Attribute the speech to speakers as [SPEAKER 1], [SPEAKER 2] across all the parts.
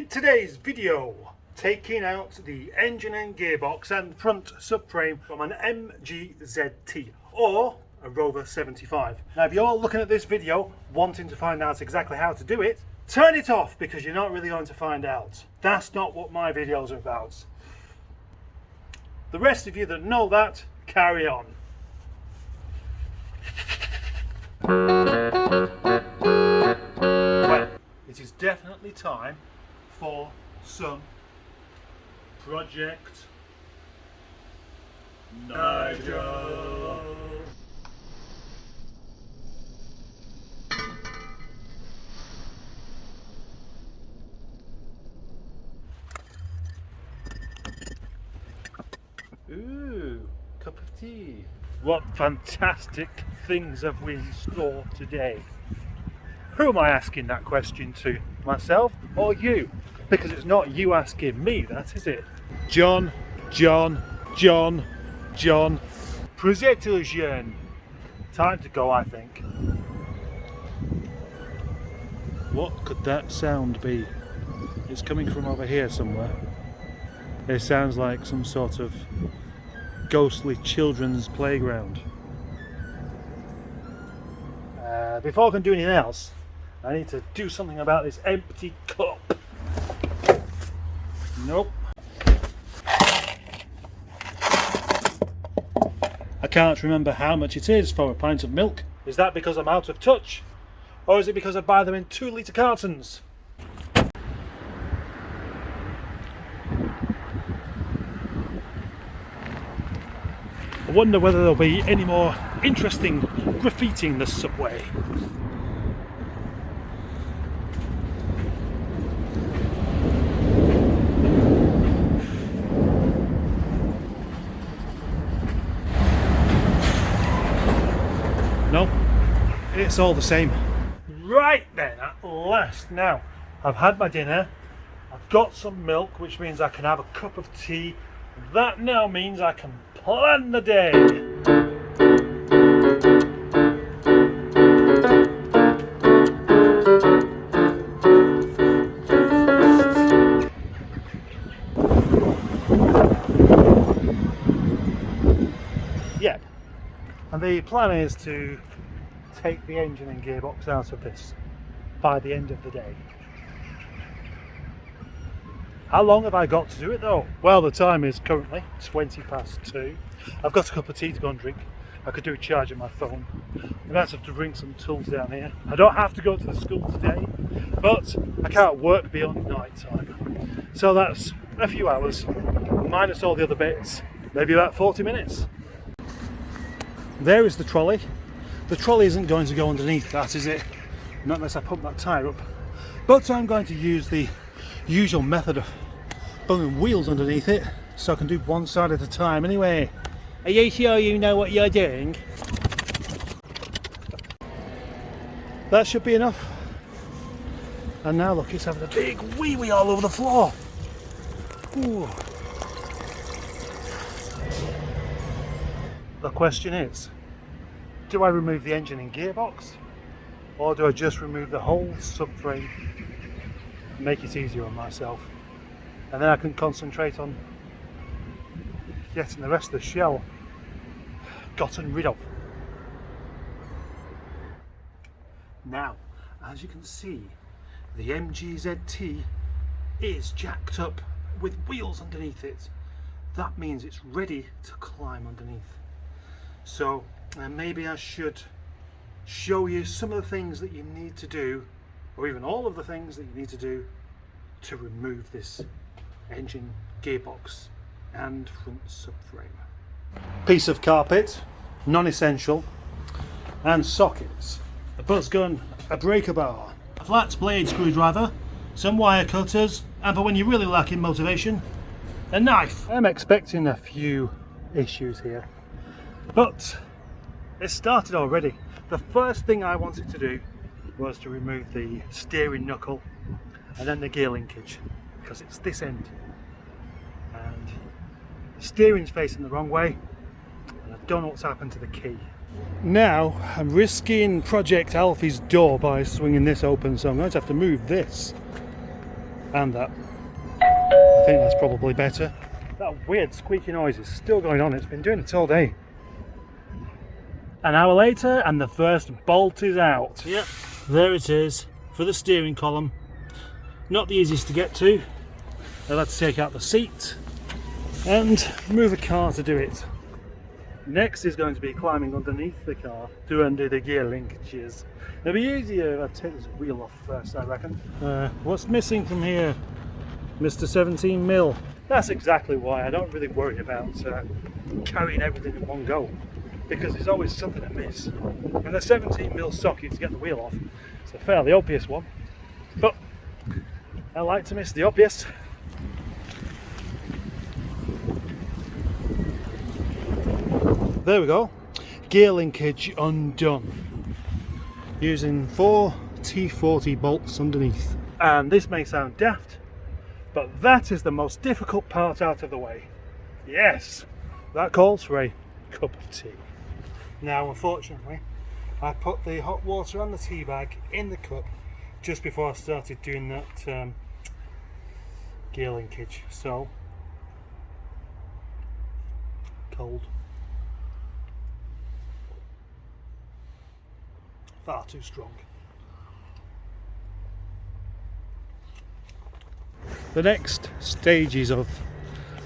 [SPEAKER 1] In today's video, taking out the engine and gearbox and front subframe from an MGZT or a Rover 75. Now if you're looking at this video wanting to find out exactly how to do it, turn it off because you're not really going to find out. That's not what my videos are about. The rest of you that know that, carry on. Well, it is definitely time for some Project Nigel. Ooh, cup of tea. What fantastic things have we in store today? Who am I asking that question to? Myself or you? Because it's not you asking me that, is it? John. Presentation. Time to go, I think. What could that sound be? It's coming from over here somewhere. It sounds like some sort of ghostly children's playground. Before I can do anything else, I need to do something about this empty cup. Nope. I can't remember how much it is for a pint of milk. Is that because I'm out of touch? Or is it because I buy them in 2-litre cartons? I wonder whether there'll be any more interesting graffiti in the subway. Nope, it's all the same. Right then, at last. Now, I've had my dinner, I've got some milk, which means I can have a cup of tea. That now means I can plan the day. Yep. And the plan is to take the engine and gearbox out of this by the end of the day. How long have I got to do it though? Well, the time is currently 2:20. I've got a cup of tea to go and drink. I could do a charge on my phone. I'm going to have to bring some tools down here. I don't have to go to the school today, but I can't work beyond night time. So that's a few hours, minus all the other bits, maybe about 40 minutes. There is the trolley. The trolley isn't going to go underneath that, is it? Not unless I pump that tyre up. But I'm going to use the usual method of putting wheels underneath it so I can do one side at a time anyway. Are you sure you know what you're doing? That should be enough. And now look, it's having a big wee-wee all over the floor. Ooh. The question is, do I remove the engine and gearbox, or do I just remove the whole subframe and make it easier on myself, and then I can concentrate on getting the rest of the shell gotten rid of. Now, as you can see, the MGZT is jacked up with wheels underneath it. That means it's ready to climb underneath. So maybe I should show you some of the things that you need to do, or even all of the things that you need to do to remove this engine, gearbox and front subframe. Piece of carpet, non-essential, and sockets, a buzz gun, a breaker bar, a flat blade screwdriver, some wire cutters, and for when you're really lacking motivation, a knife. I'm expecting a few issues here, but it started already. The first thing I wanted to do was to remove the steering knuckle and then the gear linkage, because it's this end and the steering's facing the wrong way and I don't know what's happened to the key. Now I'm risking Project Alfie's door by swinging this open, so I'm going to have to move this. and that. I think that's probably better. That weird squeaky noise is still going on. It's been doing it all day. An hour later and the first bolt is out. Yep, there it is for the steering column. Not the easiest to get to. I'll have to take out the seat and move a car to do it. Next is going to be climbing underneath the car to undo the gear linkages. It'll be easier if I take this wheel off first, I reckon. What's missing from here, Mr. 17mm? That's exactly why I don't really worry about carrying everything in one go, because there's always something to miss. And the 17mm socket to get the wheel off, it's a fairly obvious one, but I like to miss the obvious. There we go, gear linkage undone, using 4 T40 bolts underneath. And this may sound daft, but that is the most difficult part out of the way. Yes, that calls for a cup of tea. Now unfortunately, I put the hot water and the tea bag in the cup just before I started doing that gear linkage, so cold. Far too strong. The next stages of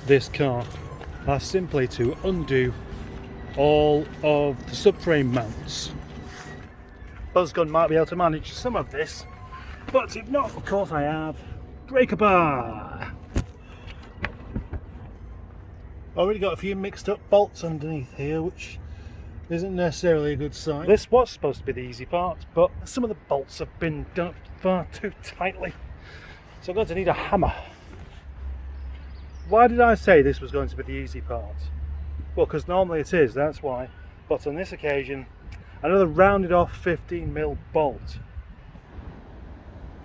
[SPEAKER 1] this car are simply to undo all of the subframe mounts. Buzzgun might be able to manage some of this, but if not, of course I have breaker bar. Already got a few mixed up bolts underneath here, which isn't necessarily a good sign. This was supposed to be the easy part, but some of the bolts have been done up far too tightly, so I'm going to need a hammer. Why did I say this was going to be the easy part? Well, because normally it is, that's why. But on this occasion, another rounded off 15mm bolt.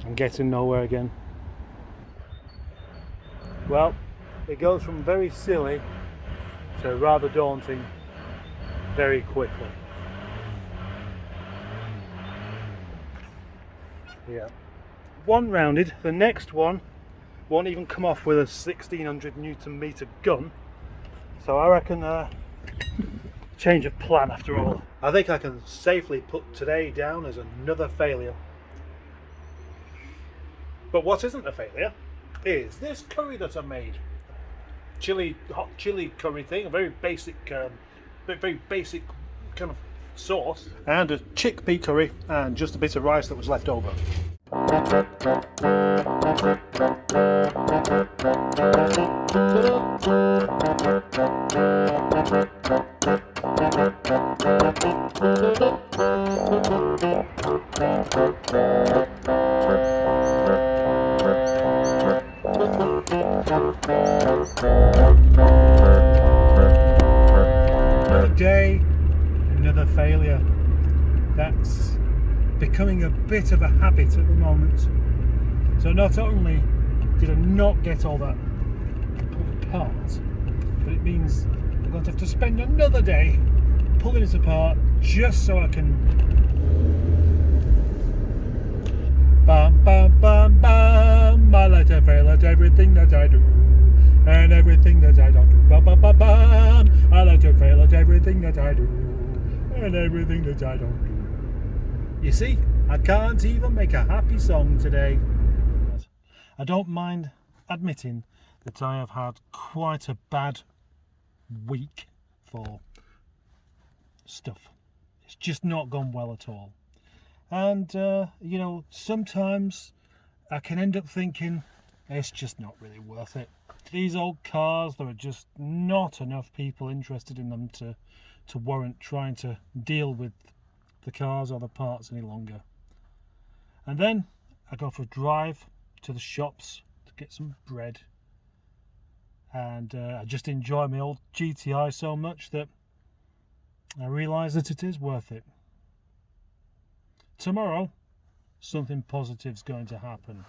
[SPEAKER 1] I'm getting nowhere again. Well, it goes from very silly to rather daunting very quickly. Yeah. One rounded, the next one won't even come off with a 1600 Newton meter gun. So I reckon change of plan after all. I think I can safely put today down as another failure. But what isn't a failure is this curry that I made. Hot chili curry thing, a very basic kind of sauce, and a chickpea curry and just a bit of rice that was left over. Another day, another failure. That's becoming a bit of a habit at the moment. So not only did I not get all that pulled apart, but it means I'm going to have to spend another day pulling it apart just so I can bam bam bam bam, I let it fail at everything that I do, and everything that I don't do, bam bam bam bam, I let it fail at everything that I do, and everything that I don't do. You see, I can't even make a happy song today. I don't mind admitting that I have had quite a bad week for stuff. It's just not gone well at all. And, you know, sometimes I can end up thinking it's just not really worth it. These old cars, there are just not enough people interested in them to warrant trying to deal with the cars or the parts any longer. And then I go for a drive to the shops to get some bread, and I just enjoy my old GTI so much that I realise that it is worth it. Tomorrow something positive's going to happen.